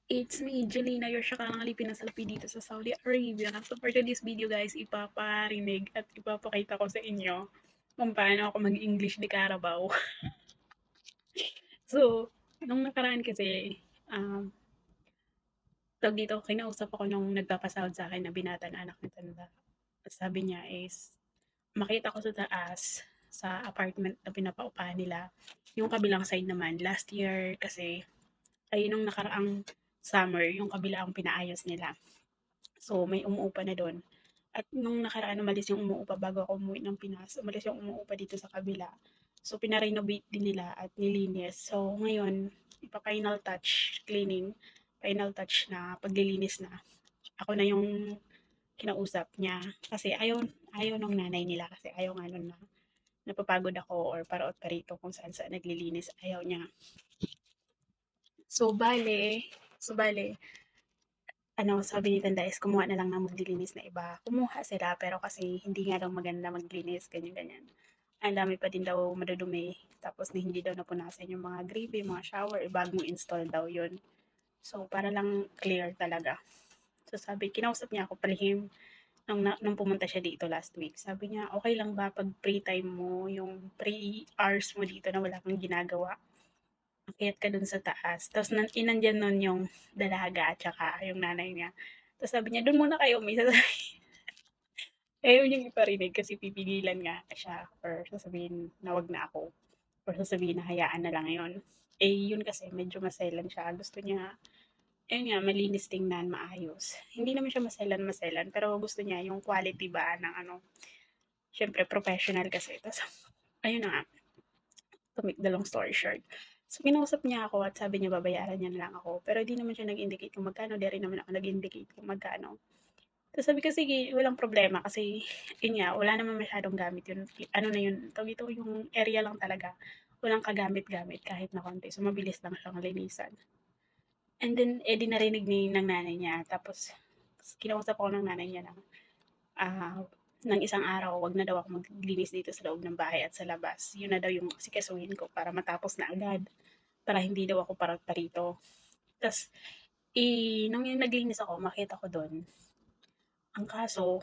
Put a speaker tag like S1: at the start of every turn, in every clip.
S1: It's me, Jelena, your Shakalang Alipin ng Salapi dito sa Saudi Arabia. So for today's video guys, ipaparinig at ipapakita ko sa inyo kung paano ako mag-English de Carabao. So, nung nakaraan kasi, tawag dito, kinausap ako nung nagpapasahod sa akin na binata na anak ni Tanda. Sabi niya is, makita ko sa taas, sa apartment na pinapaupahan nila. Yung kabilang side naman, last year kasi, ay nung nakaraang summer, yung kabila ang pinaayos nila. So, may umuupa na doon. At nung nakaraan, umalis yung umuupa bago ako umuwi ng Pinas. Umalis yung umuupa dito sa kabila. So, pinarenovate din nila at nilinis. So, ngayon, ipa-final touch cleaning. Final touch na paglilinis na. Ako na yung kinausap niya. Kasi ayaw nung nanay nila. Kasi ayaw nga nun na napapagod ako or paraot pa rito kung saan saan naglilinis. Ayaw niya. So, bale, ano, sabi ni Tanda is kumuha na lang ng maglilinis na iba. Kumuha sila, pero kasi hindi nga daw maganda maglinis, ganyan-ganyan. Ang dami pa din daw madudumi. Tapos na hindi daw napunasan yung mga gripe, mga shower, bagong install daw yun. So, para lang clear talaga. So, sabi, kinausap niya ako palihim nung pumunta siya dito last week. Sabi niya, okay lang ba pag free time mo, yung free hours mo dito na wala kang ginagawa? Akyat ka dun sa taas. Tapos inandyan nun yung dalaga at saka yung nanay niya. Tapos sabi niya, dun muna kayo, may sasabihin. Ayaw niyang iparinig kasi pipigilan nga siya or sasabihin na wag na ako. Or sasabihin na hayaan na lang yon. Eh, yun kasi medyo maselan siya. Gusto niya, ayun nga, malinis tingnan, maayos. Hindi naman siya maselan, pero gusto niya yung quality ba ng ano, syempre professional kasi. Tapos, ayun na nga, to make the long story short. So, kinausap niya ako at sabi niya babayaran niya na lang ako. Pero di naman siya nag-indicate kung magkano. Di rin naman ako nag-indicate kung magkano. Tapos sabi ko, sige, walang problema. Kasi, yun nga, wala naman masyadong gamit yun. Ano na yun, tawag ito, yung area lang talaga. Walang kagamit-gamit kahit na konti. So, mabilis lang siyang linisan. And then, di narinig ng nanay niya. Tapos, kinausap ako ng nanay niya na, ah, ng isang araw, wag na daw ako maglinis dito sa loob ng bahay at sa labas. Yun na daw yung sikasuhin ko para matapos na agad. Para hindi daw ako parito. Tapos, nung yung naglinis ako, makita ko doon. Ang kaso,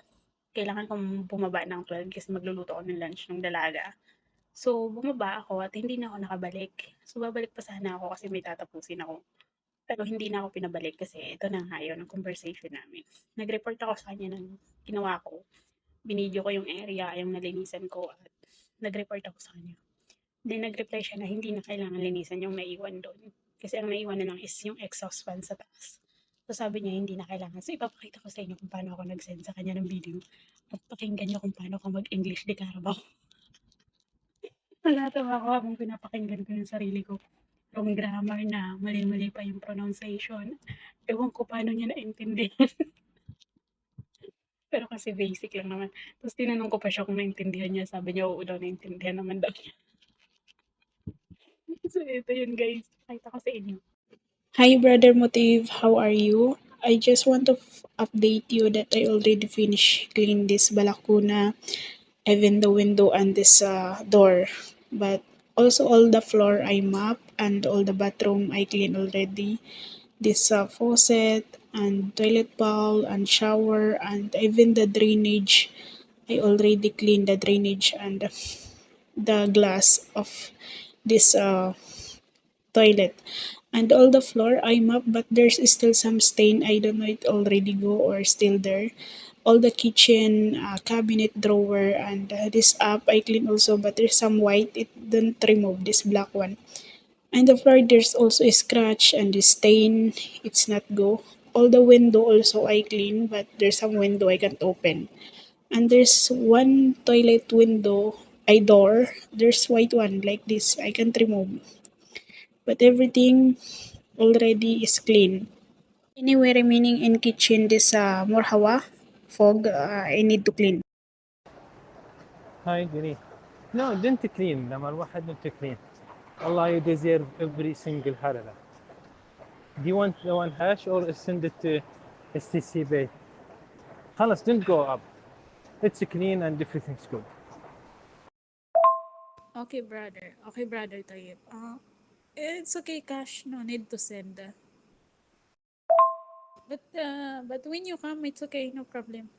S1: kailangan kong bumaba ng 12 kasi magluluto ako ng lunch ng dalaga. So, bumaba ako at hindi na ako nakabalik. So, babalik pa sana ako kasi may tatapusin ako. Pero hindi na ako pinabalik kasi ito na nga yun, ang conversation namin. Nag-report ako sa kanya ng ginawa ko. Binidyo ko yung area, yung nalinisan ko at nag-report ako sa kanya. Then nag-reply siya na hindi na kailangan linisan yung naiwan doon. Kasi ang naiwan na lang is yung exhaust fan sa taas. So sabi niya hindi na kailangan. So ipapakita ko sa inyo kung paano ako nag-send sa kanya ng video. At pakinggan niyo kung paano ako mag-English de Carabao. Nagatawa ako habang pinapakinggan ko yung sarili ko. Wrong grammar na, mali-mali pa yung pronunciation. Ewan ko paano niya naintindihan. Pero kasi basic lang naman. Tapos tinanong ko pa siya kung naintindihan niya. Sabi niya, oo daw, naintindihan naman daw niya. So ito yun guys. Pakita ko sa inyo. Hi, Brother Motive. How are you? I just want to update you that I already finished cleaning this balakuna, even the window and this door. But also all the floor I mop and all the bathroom I clean already. This faucet and toilet bowl and shower and even the drainage. I already cleaned the drainage and the glass of this toilet. And all the floor I mop, but there's still some stain. I don't know it already go or still there. All the kitchen cabinet drawer and this up I clean also, but there's some white. It don't remove this black one. And the floor there's also a scratch and the stain. It's not go. All the window also I clean, but there's some window I can't open. And there's one toilet window, I door. There's white one like this. I can't remove. But everything already is clean. Anyway, remaining in kitchen this more hawa, fog, I need to clean.
S2: هاي جميل. No, don't clean. لما الواحد don't clean. Allah, you deserve every single halala. Do you want the one hash or send it to STC Bay? خلاص, don't go up. It's clean and everything's good.
S1: Okay, brother. Okay, brother Tayyip. It's okay, cash. No need to send. But when you come, it's okay, no problem.